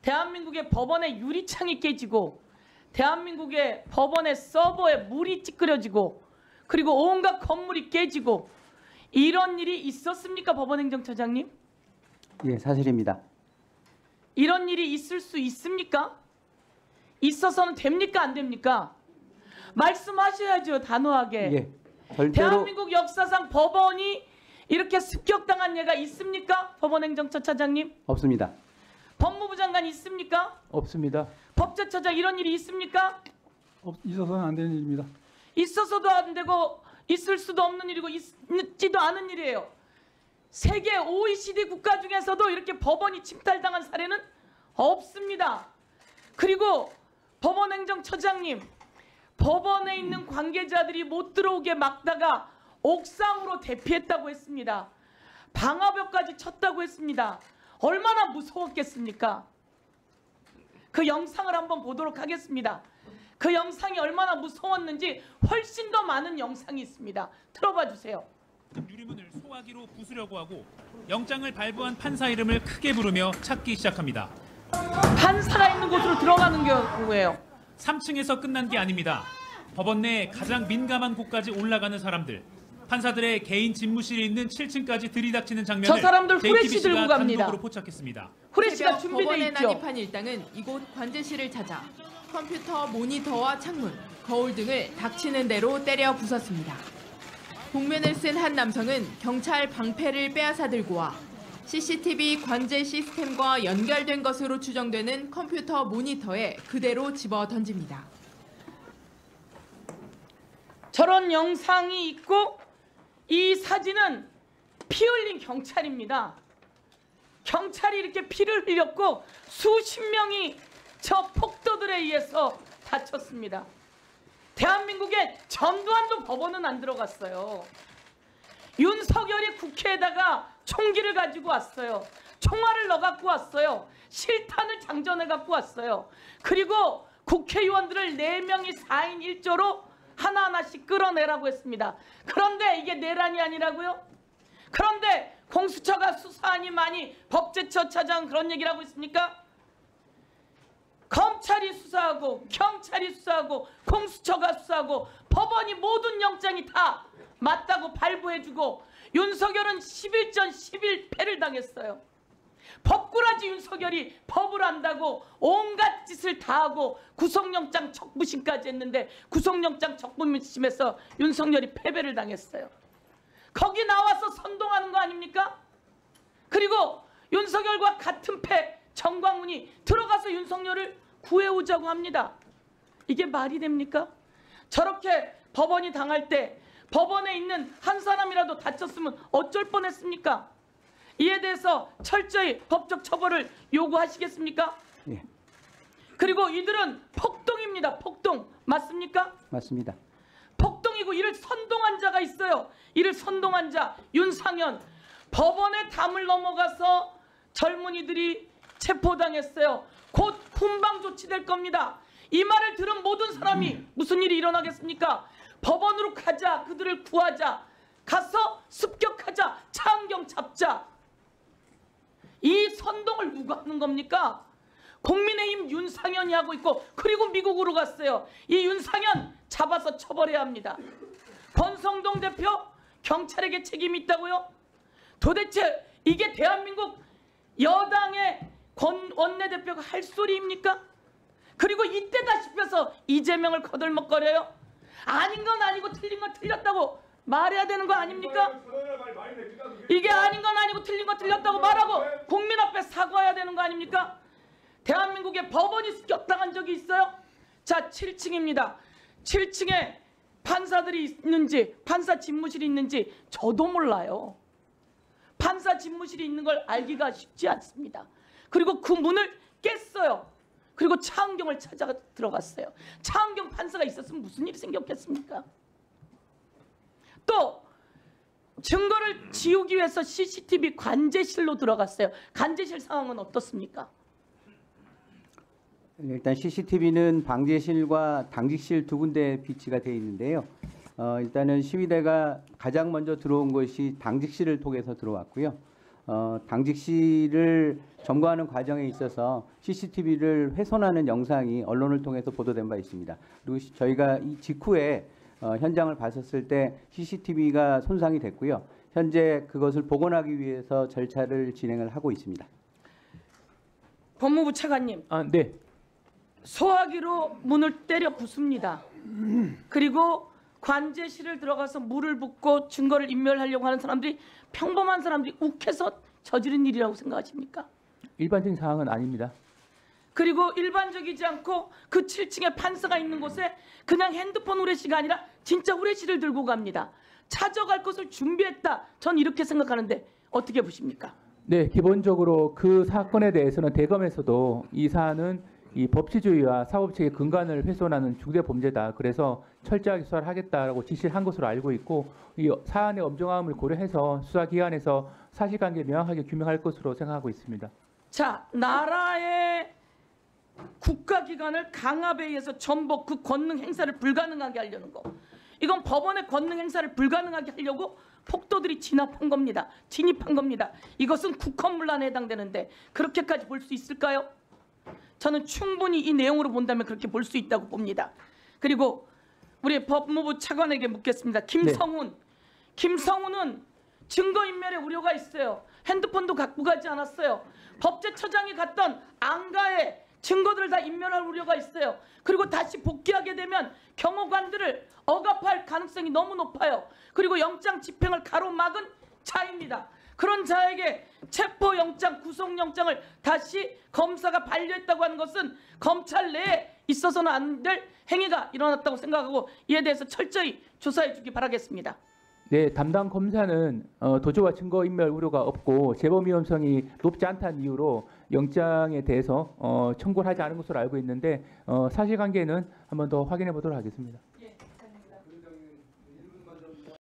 대한민국의 법원의 유리창이 깨지고 대한민국의 법원의 서버에 물이 찌그러지고 그리고 온갖 건물이 깨지고 이런 일이 있었습니까, 법원행정처장님? 예, 사실입니다. 이런 일이 있을 수 있습니까? 있어서는 됩니까, 안 됩니까? 말씀하셔야죠, 단호하게. 예, 절대로 대한민국 역사상 법원이 이렇게 습격당한 예가 있습니까? 법원행정처 차장님? 없습니다. 법무부 장관 있습니까? 없습니다. 법제처장 이런 일이 있습니까? 있어서는 안 되는 일입니다. 있어서도 안 되고 있을 수도 없는 일이고 있지도 않은 일이에요. 세계 OECD 국가 중에서도 이렇게 법원이 침탈당한 사례는 없습니다. 그리고 법원행정처장님, 법원에 있는 관계자들이 못 들어오게 막다가 옥상으로 대피했다고 했습니다. 방화벽까지 쳤다고 했습니다. 얼마나 무서웠겠습니까? 그 영상을 한번 보도록 하겠습니다. 그 영상이 얼마나 무서웠는지 훨씬 더 많은 영상이 있습니다. 틀어봐 주세요. 유리문을 소화기로 부수려고 하고 영장을 발부한 판사 이름을 크게 부르며 찾기 시작합니다. 판사가 있는 곳으로 들어가는 경우예요. 3층에서 끝난 게 아닙니다. 법원 내 가장 민감한 곳까지 올라가는 사람들. 판사들의 개인 집무실이 있는 7층까지 들이닥치는 장면을 저 사람들 후레쉬 JTBC가 들고 갑니다. 단독으로 포착했습니다. 후레쉬가 준비돼 법원에 있죠. 난입한 일당은 이곳 관제실을 찾아 컴퓨터 모니터와 창문, 거울 등을 닥치는 대로 때려 부쉈습니다. 복면을 쓴 한 남성은 경찰 방패를 빼앗아 들고 와 CCTV 관제 시스템과 연결된 것으로 추정되는 컴퓨터 모니터에 그대로 집어 던집니다. 저런 영상이 있고 이 사진은 피 흘린 경찰입니다. 경찰이 이렇게 피를 흘렸고 수십 명이 저 폭도들에 의해서 다쳤습니다. 대한민국에 전두환도 법원은 안 들어갔어요. 윤석열이 국회에다가 총기를 가지고 왔어요. 총알을 넣어 갖고 왔어요. 실탄을 장전해 갖고 왔어요. 그리고 국회의원들을 4명이 4인 1조로 하나하나씩 끌어내라고 했습니다. 그런데 이게 내란이 아니라고요? 그런데 공수처가 수사하니 많이 법제처 차장 그런 얘기를 하고 있습니까? 검찰이 수사하고 경찰이 수사하고 공수처가 수사하고 법원이 모든 영장이 다 맞다고 발부해주고 윤석열은 10일 전 10일 패를 당했어요. 법꾸라지 윤석열이 법을 안다고 온갖 짓을 다 하고 구속영장 적부심까지 했는데 구속영장 적부심에서 윤석열이 패배를 당했어요. 거기 나와서 선동하는 거 아닙니까? 그리고 윤석열과 같은 패 정광훈이 들어가서 윤석열을 구해오자고 합니다. 이게 말이 됩니까? 저렇게 법원이 당할 때 법원에 있는 한 사람이라도 다쳤으면 어쩔 뻔했습니까? 이에 대해서 철저히 법적 처벌을 요구하시겠습니까? 예, 그리고 이들은 폭동입니다. 폭동. 맞습니까? 맞습니다. 폭동이고 이를 선동한 자가 있어요. 이를 선동한 자 윤상현. 법원의 담을 넘어가서 젊은이들이 체포당했어요. 곧 훈방 조치될 겁니다. 이 말을 들은 모든 사람이 무슨 일이 일어나겠습니까? 법원으로 가자. 그들을 구하자. 가서 습격하자. 차은경 잡자. 이 선동을 누가 하는 겁니까? 국민의힘 윤상현이 하고 있고 그리고 미국으로 갔어요. 이 윤상현 잡아서 처벌해야 합니다. 권성동 대표 경찰에게 책임이 있다고요? 도대체 이게 대한민국 여당의 권 원내대표가 할 소리입니까? 그리고 이때다 싶어서 이재명을 거들먹거려요? 아닌 건 아니고 틀린 건 틀렸다고 말해야 되는 거 아닙니까? 이게 아닌 건 아니고 틀린 건 틀렸다고 말하고 국민 앞에 사과해야 되는 거 아닙니까? 대한민국에 법원이 습격당한 적이 있어요? 자, 7층입니다. 7층에 판사들이 있는지 판사 집무실이 있는지 저도 몰라요. 판사 집무실이 있는 걸 알기가 쉽지 않습니다. 그리고 그 문을 깼어요. 그리고 차은경을 찾아 들어갔어요. 차은경 판사가 있었으면 무슨 일이 생겼겠습니까? 또 증거를 지우기 위해서 CCTV 관제실로 들어갔어요. 관제실 상황은 어떻습니까? 일단 CCTV는 방제실과 당직실 두 군데 비치가 되어 있는데요. 일단은 시위대가 가장 먼저 들어온 것이 당직실을 통해서 들어왔고요. 당직실을 점거하는 과정에 있어서 CCTV를 훼손하는 영상이 언론을 통해서 보도된 바 있습니다. 그리고 저희가 이 직후에 현장을 봤었을 때 CCTV가 손상이 됐고요. 현재 그것을 복원하기 위해서 절차를 진행을 하고 있습니다. 법무부 차관님, 네. 소화기로 문을 때려 부숩니다. 그리고 관제실을 들어가서 물을 붓고 증거를 인멸하려고 하는 사람들이 평범한 사람들이 욱해서 저지른 일이라고 생각하십니까? 일반적인 상황은 아닙니다. 그리고 일반적이지 않고 그 7층에 판사가 있는 곳에 그냥 핸드폰 후레쉬가 아니라 진짜 후레쉬를 들고 갑니다. 찾아갈 것을 준비했다. 전 이렇게 생각하는데 어떻게 보십니까? 네, 기본적으로 그 사건에 대해서는 대검에서도 이 사안은 이 법치주의와 사법체계 근간을 훼손하는 중대 범죄다. 그래서 철저하게 수사를 하겠다라고 지시를 한 것으로 알고 있고 이 사안의 엄중함을 고려해서 수사기관에서 사실관계 명확하게 규명할 것으로 생각하고 있습니다. 자, 나라의 국가기관을 강압에 의해서 전복 그 권능 행사를 불가능하게 하려는 거. 이건 법원의 권능 행사를 불가능하게 하려고 폭도들이 진입한 겁니다. 이것은 국헌문란에 해당되는데 그렇게까지 볼 수 있을까요? 저는 충분히 이 내용으로 본다면 그렇게 볼 수 있다고 봅니다. 그리고 우리 법무부 차관에게 묻겠습니다. 김성훈은 증거인멸의 우려가 있어요. 핸드폰도 갖고 가지 않았어요. 법제처장이 갔던 안가에 증거들을 다 인멸할 우려가 있어요. 그리고 다시 복귀하게 되면 경호관들을 억압할 가능성이 너무 높아요. 그리고 영장 집행을 가로막은 자입니다. 그런 자에게 체포영장, 구속영장을 다시 검사가 반려했다고 하는 것은 검찰 내에 있어서는 안 될 행위가 일어났다고 생각하고 이에 대해서 철저히 조사해 주기 바라겠습니다. 네, 담당 검사는 도주와 증거인멸 우려가 없고 재범 위험성이 높지 않다는 이유로 영장에 대해서 청구를 하지 않은 것으로 알고 있는데 사실관계는 한 번 더 확인해 보도록 하겠습니다.